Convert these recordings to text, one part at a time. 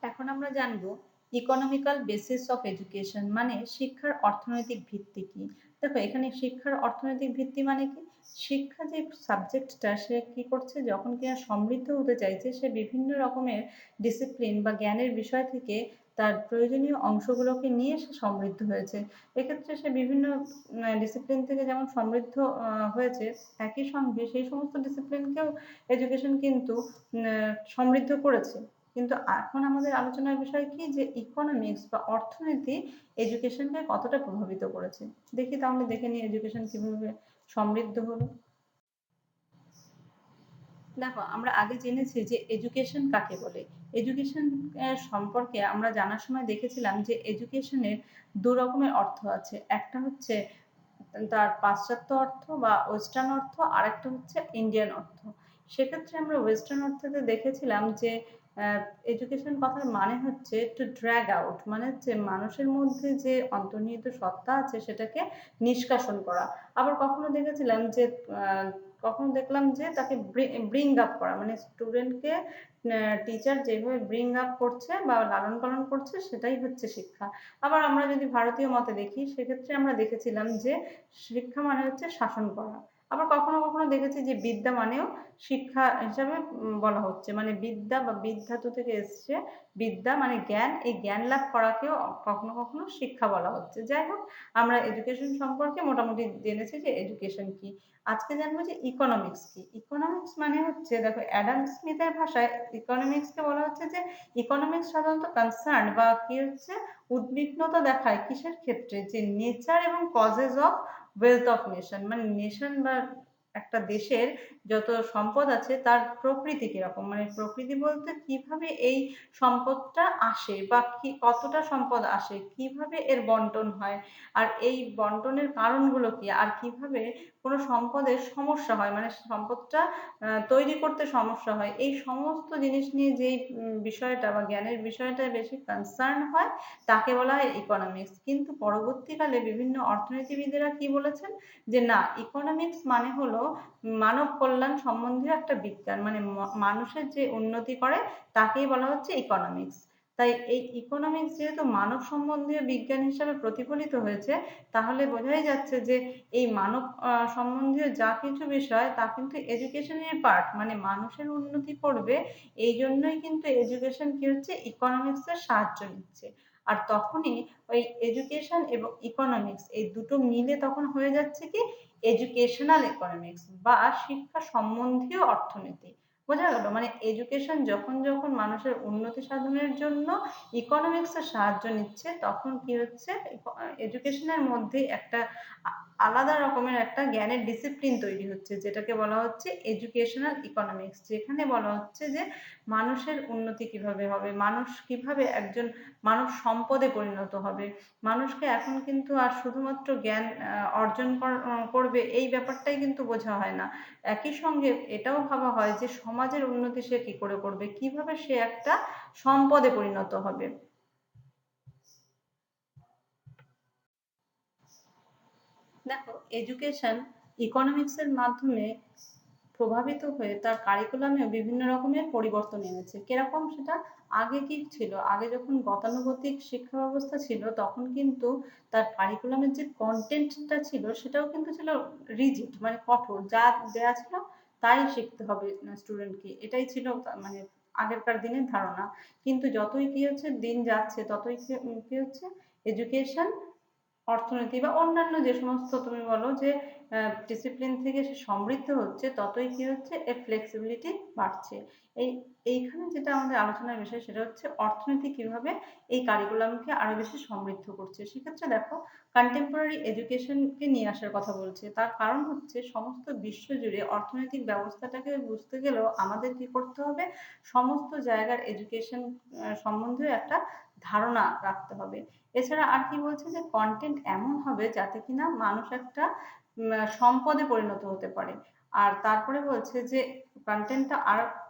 এখন আমরা জানবো ইকোনমিক্যাল বেসিস অফ এডুকেশন মানে শিক্ষার অর্থনৈতিক ভিত্তি কি। দেখো এখানে শিক্ষার অর্থনৈতিক ভিত্তি মানে কি, শিক্ষা যে সাবজেক্টটা সে কি করছে যখন কিনা সমৃদ্ধ হতে চাইছে সে বিভিন্ন রকমের ডিসিপ্লিন বা জ্ঞানের বিষয় থেকে তার প্রয়োজনীয় অংশগুলোকে নিয়ে সে সমৃদ্ধ হয়েছে। এক্ষেত্রে সে বিভিন্ন ডিসিপ্লিন থেকে যেমন সমৃদ্ধ হয়েছে, একই সঙ্গে সেই সমস্ত ডিসিপ্লিনকেও এডুকেশন কিন্তু সমৃদ্ধ করেছে। কিন্তু এখন আমাদের আলোচনার বিষয় কি, যে ইকোনমিক্স বা অর্থনীতি এডুকেশনকে কতটা প্রভাবিত করেছে। দেখি তাহলে দেখে নিই এডুকেশন কিভাবে সমৃদ্ধ হলো। দেখো আমরা আগে জেনেছি যে এডুকেশন কাকে বলে। এডুকেশন সম্পর্কে আমরা জানার সময় দেখেছিলাম যে এডুকেশনের দু রকমের অর্থ আছে, একটা হচ্ছে তার পাশ্চাত্য অর্থ বা ওয়েস্টার্ন অর্থ, আর একটা হচ্ছে ইন্ডিয়ান অর্থ। সেক্ষেত্রে আমরা ওয়েস্টার্ন অর্থতে দেখেছিলাম যে এডুকেশন কথার মানে হচ্ছে টু ড্র্যাগ আউট, মানে হচ্ছে মানুষের মধ্যে যে অন্তর্নিহিত সত্তা আছে সেটাকে নিষ্কাশন করা। আবার কখনো দেখেছিলাম যে কখনো দেখলাম যে তাকে ব্রিং আপ করা, মানে স্টুডেন্টকে টিচার যেভাবে ব্রিং আপ করছে বা লালন পালন করছে সেটাই হচ্ছে শিক্ষা। আবার আমরা যদি ভারতীয় মতে দেখি সেক্ষেত্রে আমরা দেখেছিলাম যে শিক্ষা মানে হচ্ছে শাসন করা। আবার কখনো কখনো দেখেছি যে বিদ্যা মানেও শিক্ষা হিসাবে বলা হচ্ছে, মানে বিদ্যা বা বিদ্যাতু থেকে এসছে, বিদ্যা মানে জ্ঞান, এই জ্ঞান লাভ করাকেও কখনো কখনো শিক্ষা বলা হচ্ছে। যাই হোক, আমরা এডুকেশন সম্পর্কে মোটামুটি জেনেছি যে এডুকেশন কি। আজকে জানবো যে ইকোনমিক্স কি। ইকোনমিক্স মানে হচ্ছে, দেখো অ্যাডাম স্মিথের ভাষায় ইকোনমিক্সকে বলা হচ্ছে যে ইকোনমিক্স সাধারণত কনসার্ন বা কি হচ্ছে উদ্বিগ্নতা দেখায় কিসের ক্ষেত্রে, যে নেচার এবং causes of wealth of nation, মানে নেশন বা একটা দেশের যত সম্পদ আছে তার প্রকৃতি কিরকম, মানে প্রকৃতি বলতে কিভাবে এই সম্পদটা আসে বা কি কতটা সম্পদ আসে, কিভাবে এর বন্টন হয়, আর এই বন্টনের কারণগুলো কি, আর কিভাবে কোনো সম্পদের সমস্যা হয়, মানে সম্পদটা তৈরি করতে সমস্যা হয়, এই সমস্ত জিনিস নিয়ে যেই বিষয়টা বা জ্ঞানের বিষয়টা বেশি কনসার্ন হয় তাকে বলা হয় ইকোনমিক্স। কিন্তু পরবর্তীকালে বিভিন্ন অর্থনীতিবিদেরা কি বলেছেন, যে না, ইকোনমিক্স মানে হলো মানব কল্যাণ সম্বন্ধীয় একটা বিজ্ঞান, মানে মানুষের যে উন্নতি করে তাকেই বলা হচ্ছে ইকোনমিক্স। তাই এই ইকোনমিক্স যেহেতু মানব সম্বন্ধীয় বিজ্ঞান হিসাবে প্রতিফলিত হয়েছে, তাহলে বোঝাই যাচ্ছে যে এই মানব সম্বন্ধীয় যা কিছু বিষয় তা কিন্তু এডুকেশনের পার্ট, মানে মানুষের উন্নতি করবে, এই জন্যই কিন্তু এডুকেশন কি হচ্ছে ইকোনমিক্সের সাহায্য নিচ্ছে। আর তখনই ওই এডুকেশন এবং ইকোনমিক্স এই দুটো মিলে তখন হয়ে যাচ্ছে কি এডুকেশনাল ইকোনমিক্স বা শিক্ষা সম্বন্ধীয় অর্থনীতি। বোঝা গেল, মানে এডুকেশন যখন যখন মানুষের উন্নতি সাধনের জন্য ইকোনমিক্সের সাহায্য নিচ্ছে, তখন কি হচ্ছে এডুকেশনের মধ্যে একটা আলাদা রকমের একটা জ্ঞানের ডিসিপ্লিন তৈরি হচ্ছে, যেটাকে বলা হচ্ছে এডুকেশনাল ইকোনমিক্স, যেখানে বলা হচ্ছে যে মানুষের উন্নতি কিভাবে হবে, মানুষ কিভাবে একজন মানব সম্পদে পরিণত হবে। মানুষকে এখন কিন্তু আর শুধুমাত্র জ্ঞান অর্জন করবে এই ব্যাপারটাই কিন্তু বোঝা হয় না, একই সঙ্গে এটাও ভাবা হয় যে সমাজের উন্নতি সে কি করে করবে, কিভাবে সে একটা সম্পদে পরিণত হবে। দেখো এডুকেশন ইকোনমিক্সের মাধ্যমে প্রভাবিত হয়ে তার কারিকুলামে বিভিন্ন রকমের পরিবর্তন এনেছে। কিরকম সেটা, আগে কি ছিল, আগে যখন গতানুগতিক শিক্ষা ব্যবস্থা ছিল তখন কিন্তু তার কারিকুলামের যে কন্টেন্টটা ছিল সেটাও কিন্তু ছিল রিজিড, মানে কঠোর, যা দেয়া ছিল তাই শিখতে হবে স্টুডেন্টকে, এটাই ছিল মানে আগেরকার দিনের ধারণা। কিন্তু যতই কি হচ্ছে দিন যাচ্ছে ততই কি হচ্ছে এডুকেশন, অর্থনীতি বা অন্যান্য যে সমস্ত তুমি বলো যে ডিসিপ্লিন থেকে সে সমৃদ্ধ হচ্ছে, ততই কি হচ্ছে এর ফ্লেক্সিবিলিটি বাড়ছে। এই এইখানে যেটা আমাদের আলোচনার বিষয় সেটা হচ্ছে অর্থনীতি কিভাবে এই কারিকুলামকে আরো বেশি সমৃদ্ধ করছে। সেক্ষেত্রে দেখো কন্টেম্পোরারি এডুকেশনকে নিয়ে আসার কথা বলছে, তার কারণ হচ্ছে সমস্ত বিশ্ব জুড়ে অর্থনৈতিক ব্যবস্থাটাকে বুঝতে গেলেও আমাদের কি করতে হবে, সমস্ত জায়গার এডুকেশন সম্বন্ধে একটা ধারণা রাখতে হবে। এছাড়া আর কি বলছে, যে কন্টেন্ট এমন হবে যাতে কিনা মানুষ একটা সম্পদে পরিণত হতে পারে। আর তারপরে বলছে যে কন্টেন্টটা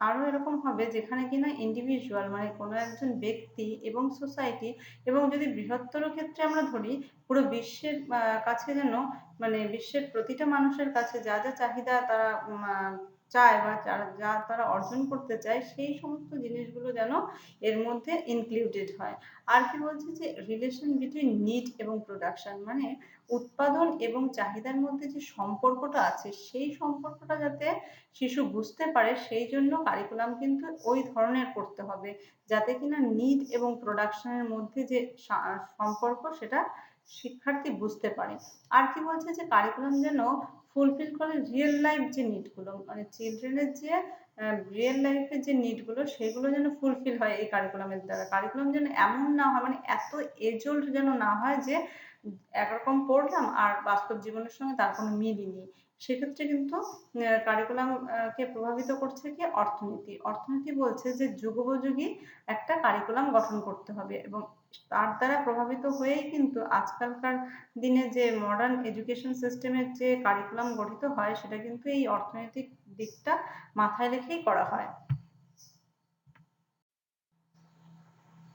আরো এরকম হবে যেখানে কিনা ইন্ডিভিজুয়াল, মানে কোনো একজন ব্যক্তি এবং সোসাইটি এবং যদি বৃহত্তর ক্ষেত্রে আমরা ধরি পুরো বিশ্বের কাছে যেন, মানে বিশ্বের প্রতিটা মানুষের কাছে যা যা চাহিদা তারা চায় বা যা তারা অর্জন করতে চায় সেই সমস্ত জিনিসগুলো যেন এর মধ্যে ইনক্লুডেড হয়। আর কি বলছে যে রিলেশন বিটুইন নিড এবং প্রোডাকশন, মানে উৎপাদন এবং চাহিদার মধ্যে যে সম্পর্কটা আছে সেই সম্পর্কটা যাতে শিশু বুঝতে পারে সেই জন্য কারিকুলাম কিন্তু ওই ধরনের করতে হবে যাতে কিনা নিড এবং প্রোডাকশনের মধ্যে যে সম্পর্ক সেটা শিক্ষার্থী বুঝতে পারে। আর কি বলছে যে কারিকুলাম যেন ফুলফিল করে রিয়েল লাইফ যে নিডগুলো, মানে চিলড্রেনের যে রিয়েল লাইফের যে নিডগুলো সেগুলো যেন ফুলফিল হয় এই কারিকুলামের দ্বারা। কারিকুলাম যেন এমন না হয়, মানে এত এজোল্ড যেন না হয় যে একরকম পড়লাম আর বাস্তব জীবনের সঙ্গে তার কোনো মিলই নেই। সেক্ষেত্রে কিন্তু কারিকুলাম কে প্রভাবিত করছে কি অর্থনীতি। অর্থনীতি বলছে যে যুগোপযোগী একটা কারিকুলাম গঠন করতে হবে এবং তার দ্বারা প্রভাবিত হয়েই কিন্তু আজকালকার দিনে যে মডার্ন এডুকেশন সিস্টেমের যে কারিকুলাম গঠিত হয় সেটা কিন্তু এই অর্থনৈতিক দিকটা মাথায় রেখেই করা হয়।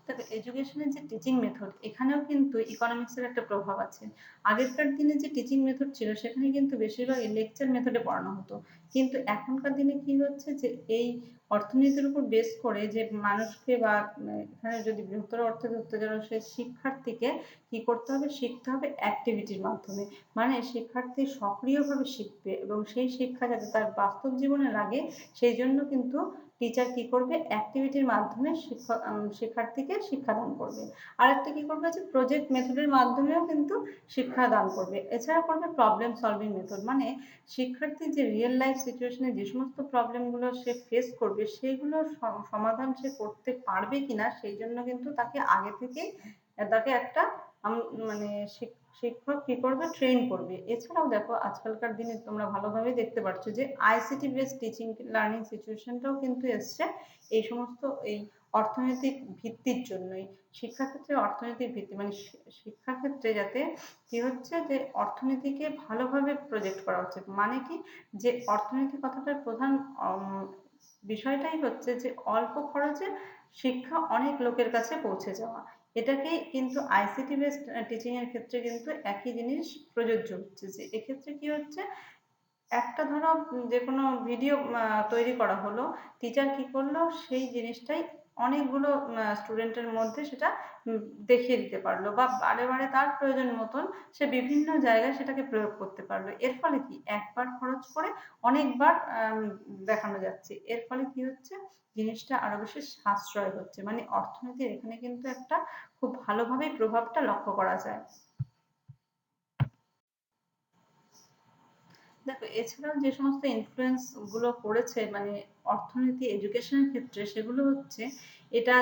দেখো এডুকেশনের যে টিচিং মেথড এখানেও কিন্তু ইকোনমিক্সের একটা প্রভাব আছে। আগেরকার দিনে যে টিচিং মেথড ছিল সেখানে কিন্তু বেশিরভাগ লেকচার মেথডে পড়ানো হতো, কিন্তু এখনকার দিনে কি হচ্ছে যে এই অর্থনীতির উপর বেস করে যে মানুষকে বা এখানে যদি বৃহত্তর অর্থে ধরতে যাওয়া সে শিক্ষার্থীকে কি করতে হবে, শিখতে হবে অ্যাক্টিভিটির মাধ্যমে। মানে শিক্ষার্থী সক্রিয়ভাবে শিখবে এবং সেই শিক্ষা যাতে তার বাস্তব জীবনে লাগে সেই জন্য কিন্তু টিচার কি করবে, অ্যাক্টিভিটির মাধ্যমে শিক্ষার্থীকে শিক্ষাদান করবে। আরেকটা কি করবে যে প্রজেক্ট মেথডের মাধ্যমেও কিন্তু শিক্ষাদান করবে। এছাড়া করবে প্রবলেম সলভিং মেথড, মানে শিক্ষার্থী যে রিয়েল লাইফ সিচুয়েশনে যে সমস্ত প্রবলেমগুলো সে ফেস করবে সেগুলোর সমাধান সে করতে পারবে কিনা সেই জন্য কিন্তু তাকে আগে থেকেই তাকে একটা মানে শিক্ষক কি করবে, ট্রেন করবে। এছাড়াও দেখো আজকালকার দিনে তোমরা ভালোভাবে দেখতে পাচ্ছ যে আইসিটি বেসড টিচিং লার্নিং সিচুয়েশনটাও কিন্তু এসছে এই সমস্ত এই অর্থনৈতিক ভিত্তির জন্যই। শিক্ষাক্ষেত্রে অর্থনৈতিক ভিত্তি মানে শিক্ষাক্ষেত্রে যাতে কি হচ্ছে যে অর্থনীতিকে ভালোভাবে প্রজেক্ট করা হচ্ছে। মানে কি যে অর্থনীতি কথাটার প্রধান বিষয়টাই হচ্ছে যে অল্প খরচে শিক্ষা অনেক লোকের কাছে পৌঁছে যাওয়া। এটাকেই কিন্তু আইসিটি বেসড টিচিং এর ক্ষেত্রে কিন্তু একই জিনিস প্রযোজ্য হচ্ছে। যে এক্ষেত্রে কি হচ্ছে, একটা ধরো যে কোনো ভিডিও তৈরি করা হলো, টিচার কি করলো সেই জিনিসটাই অনেকগুলো স্টুডেন্টের মধ্যে সেটা দেখিয়ে দিতে পারলো বা বারে বারে তার প্রয়োজন মতন সে বিভিন্ন জায়গায় সেটাকে প্রয়োগ করতে পারলো। এর ফলে কি একবার খরচ করে অনেকবার দেখানো যাচ্ছে। এর ফলে কি হচ্ছে, জিনিসটা আরো বেশি সাশ্রয় হচ্ছে। মানে অর্থনীতির এখানে কিন্তু একটা খুব ভালোভাবে প্রভাবটা লক্ষ্য করা যায়। দেখো এছাড়াও যে সমস্ত ইনফ্লুয়েন্স গুলো পড়েছে মানে অর্থনীতি এডুকেশনের ক্ষেত্রে সেগুলো হচ্ছে, এটা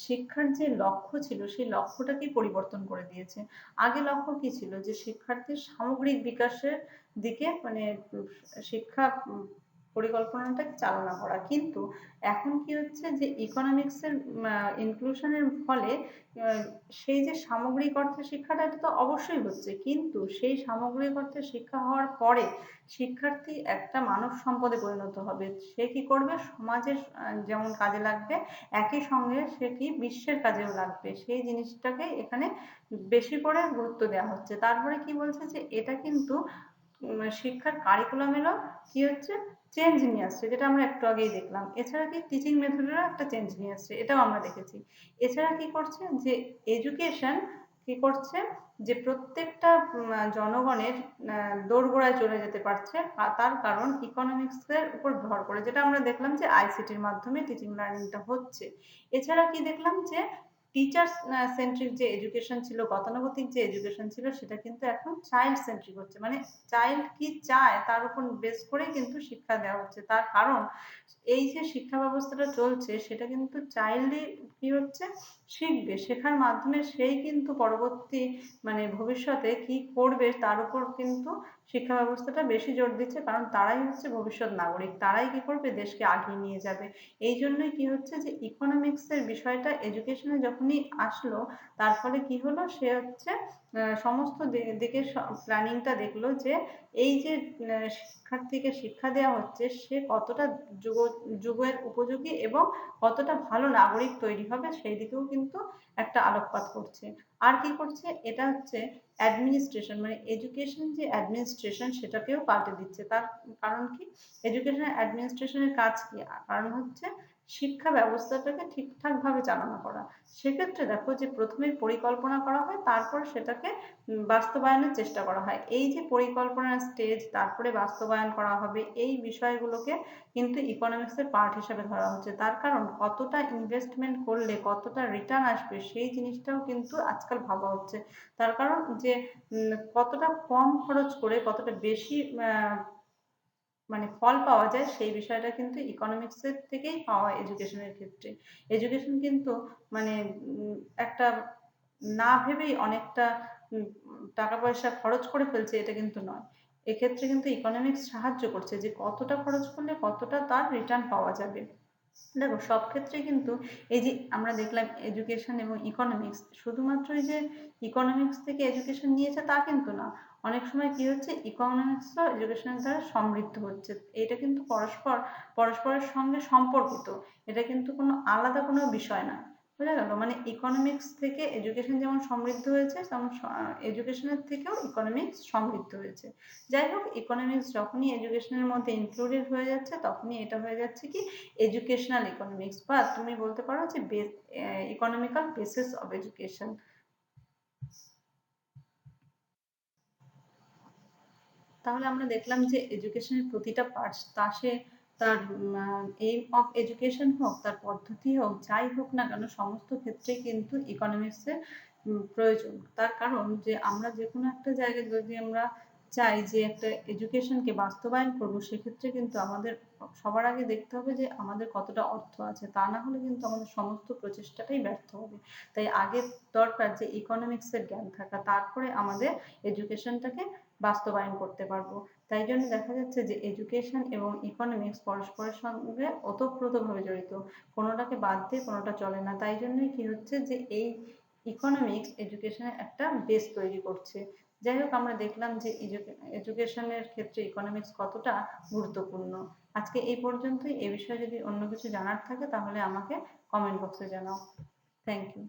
শিক্ষার যে লক্ষ্য ছিল সেই লক্ষ্যটাকেই পরিবর্তন করে দিয়েছে। আগে লক্ষ্য কি ছিল যে শিক্ষার্থীর সামগ্রিক বিকাশের দিকে মানে শিক্ষা পরিকল্পনাটা চালনা করা, কিন্তু এখন কি হচ্ছে যে ইকোনমিক্সের ইনক্লুশনের ফলে সেই যে সামগ্রিক অর্থে শিক্ষাটা এটা তো অবশ্যই হচ্ছে, কিন্তু সেই সামগ্রিক অর্থে শিক্ষা হওয়ার পরে শিক্ষার্থী একটা মানব সম্পদে পরিণত হবে। সে কি করবে, সমাজের যেমন কাজে লাগবে একই সঙ্গে সে কি বিশ্বের কাজেও লাগবে, সেই জিনিসটাকে এখানে বেশি করে গুরুত্ব দেওয়া হচ্ছে। তারপরে কি বলছে যে এটা কিন্তু শিক্ষার কারিকুলামেরও কি হচ্ছে, চেঞ্জ নিয়ে আসছে, যেটা আমরা একটু আগেই দেখলাম। এছাড়া কি টিচিং মেথডেরও একটা চেঞ্জ নিয়ে আসছে, এটাও আমরা দেখেছি। এছাড়া কি করছে যে এডুকেশন কি করছে যে প্রত্যেকটা জনগণের দোরগোড়ায় চলে যেতে পারছে, তার কারণ ইকোনমিক্সের উপর ভর করে, যেটা আমরা দেখলাম যে আইসিটির মাধ্যমে টিচিং লার্নিংটা হচ্ছে। এছাড়া কি দেখলাম যে টিচার সেন্ট্রিক যে এডুকেশন ছিল, গতানুগতিক যে এডুকেশন ছিল সেটা কিন্তু এখন চাইল্ড সেন্ট্রিক হচ্ছে। মানে চাইল্ড কি চায় তার উপর বেস করে কিন্তু শিক্ষা দেওয়া হচ্ছে। তার কারণ এই যে শিক্ষা ব্যবস্থাটা চলছে সেটা কিন্তু চাইল্ডই কি হচ্ছে, শিখবে, শেখার মাধ্যমে সেই কিন্তু পরবর্তী মানে ভবিষ্যতে কি করবে তার উপর কিন্তু শিক্ষা ব্যবস্থাটা বেশি জোর দিচ্ছে, কারণ তারাই হচ্ছে ভবিষ্যৎ নাগরিক, তারাই কি করবে, দেশকে আগিয়ে নিয়ে যাবে। এই জন্যই কি হচ্ছে যে ইকোনমিক্সের বিষয়টা এডুকেশনে যখন যখনই আসলো তার ফলে কি হলো, সে হচ্ছে সমস্ত দিকে প্ল্যানিংটা দেখলো যে এই যে শিক্ষার্থীকে শিক্ষা দেওয়া হচ্ছে সে কতটা যুগের উপযোগী এবং কতটা ভালো নাগরিক তৈরি হবে সেই দিকেও কিন্তু একটা আলোকপাত করছে। আর কি করছে, এটা হচ্ছে অ্যাডমিনিস্ট্রেশন, মানে এডুকেশন যে অ্যাডমিনিস্ট্রেশন সেটাকেও পাল্টে দিচ্ছে। তার কারণ কি, এডুকেশন অ্যাডমিনিস্ট্রেশনের কাজ কি, কারণ হচ্ছে শিক্ষা ব্যবস্থাটাকে ঠিকঠাক ভাবে চালনা করা। সেক্ষেত্রে দেখো যে প্রথমেই পরিকল্পনা করা হয়, তারপর সেটাকে বাস্তবায়নের চেষ্টা করা হয়। এই যে পরিকল্পনার স্টেজ, তারপরে বাস্তবায়ন করা হবে, এই বিষয়গুলোকে কিন্তু ইকোনমিক্সের পার্ট হিসেবে ধরা হচ্ছে। তার কারণ কতটা ইনভেস্টমেন্ট করলে কতটা রিটার্ন আসবে সেই জিনিসটাও কিন্তু আজকাল ভাবা হচ্ছে। তার কারণ যে কতটা কম খরচ করে কতটা বেশি মানে ফল পাওয়া যায় সেই বিষয়টা কিন্তু ইকোনমিক্সের থেকেই পাওয়া এডুকেশনের ক্ষেত্রে। এডুকেশন কিন্তু মানে একটা না ভেবেই অনেকটা টাকা পয়সা খরচ করে ফেলছে এটা কিন্তু নয়। এক্ষেত্রে কিন্তু ইকোনমিক্স সাহায্য করছে যে কতটা খরচ করলে কতটা তার রিটার্ন পাওয়া যাবে। দেখো সব ক্ষেত্রে কিন্তু এই যে আমরা দেখলাম এডুকেশন এবং ইকোনমিক্স, শুধুমাত্রই যে ইকোনমিক্স থেকে এডুকেশন নিয়েছে তা কিন্তু না। অনেক সময় কি হচ্ছে, ইকোনমিক্সও এডুকেশনের দ্বারা সমৃদ্ধ হচ্ছে। এটা কিন্তু পরস্পরের সঙ্গে সম্পর্কিত। এটা কিন্তু কোনো আলাদা কোনো বিষয় না। বোঝা গেল? মানে ইকোনমিক্স থেকে এডুকেশন যেমন সমৃদ্ধ হয়েছে, তেমন এডুকেশনের থেকেও ইকোনমিক্স সমৃদ্ধ হয়েছে। যাই হোক, ইকোনমিক্স যখনই এডুকেশনের মধ্যে ইনক্লুডেড হয়ে যাচ্ছে তখনই এটা হয়ে যাচ্ছে কি এডুকেশনাল ইকোনমিক্স, বা তুমি বলতে পারো যে ইকোনমিক্যাল বেসিস অফ এডুকেশন। তাহলে আমরা দেখলাম যে এডুকেশনের প্রতিটা পার্টস, তা সে তার এইম অফ এডুকেশন হোক, তার পদ্ধতি হোক, যাই হোক না কেন, সমস্ত ক্ষেত্রেই কিন্তু ইকোনমিক্সের প্রয়োজন। তার কারণ যে আমরা যে কোনো একটা জায়গায় যদি আমরা চাই যে একটা এডুকেশনকে বাস্তবায়ন করবো, সেক্ষেত্রে কিন্তু আমাদের সবার আগে দেখতে হবে যে আমাদের কতটা অর্থ আছে। তা না হলে কিন্তু আমাদের সমস্ত প্রচেষ্টাটাই ব্যর্থ হবে। তাই আগে দরকার যে ইকোনমিক্সের জ্ঞান থাকা, তারপরে আমাদের এডুকেশনটাকে বাস্তবায়ন করতে পারবো। তাই জন্য দেখা যাচ্ছে যে এডুকেশন এবং ইকোনমিক্স পরস্পরের সঙ্গে ওতপ্রোতভাবে জড়িত। কোনোটাকে বাদ দিয়ে কোনোটা চলে না। তাই জন্যই কি হচ্ছে যে এই ইকোনমিক্স এডুকেশনের একটা বেস তৈরি করছে। যাই হোক, আমরা দেখলাম যে এডুকেশনের ক্ষেত্রে ইকোনমিক্স কতটা গুরুত্বপূর্ণ। আজকে এই পর্যন্তই। এ বিষয়ে যদি অন্য কিছু জানার থাকে তাহলে আমাকে কমেন্ট বক্সে জানাও। Thank you.